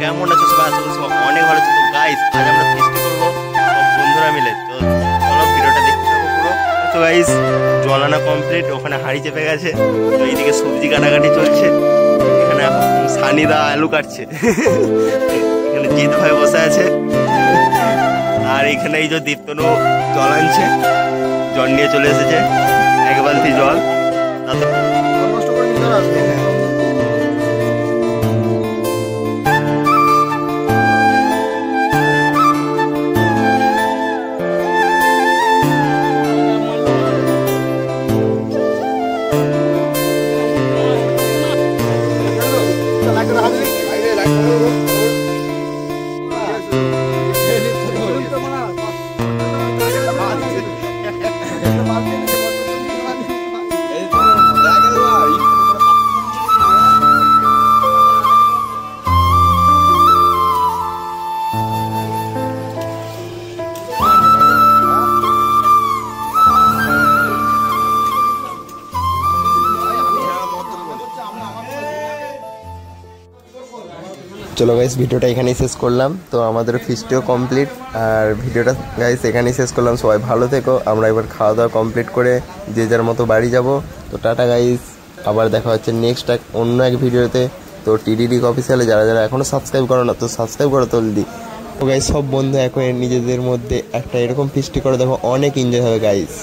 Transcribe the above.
কেমন আছো সবাই? অনেক ভালো আছো তো গাইস। আজ আমরা ফিস্ট করবো সব বন্ধুরা মিলে। তো চলো ভিডিওটা দেখতে থাকো পুরো। তো গাইস জল আনা কমপ্লিট, ওখানে হাঁড়ি চেপে গেছে। তো এইদিকে সবজি কাটাকাটি চলছে। এখানে এখন সানিদা আলু কাটছে। এখানে জিৎ ভাই বসে আছে। আর এখানে এই যে দীপ্তনু জল আনছে, জল নিয়ে চলে এসেছে এক বালতি জল। চলো গাইস ভিডিওটা এখানেই শেষ করলাম। তো আমাদের ফিস্টও কমপ্লিট, আর ভিডিওটা গাইস এখানেই শেষ করলাম। সবাই ভালো থেকো। আমরা এবার খাওয়া দাওয়া কমপ্লিট করে যে যার মতো বাড়ি যাব। তো টাটা গাইস, আবার দেখা হচ্ছে নেক্সট অন্য এক ভিডিওতে। তো টিডিডি অফিসিয়ালে যারা যারা এখনও সাবস্ক্রাইব করো না, তো সাবস্ক্রাইব করো জলদি। তো গাইস সব বন্ধু এখন নিজেদের মধ্যে একটা এরকম ফিস্টি করে দেখো, অনেক এনজয় হবে গাইস।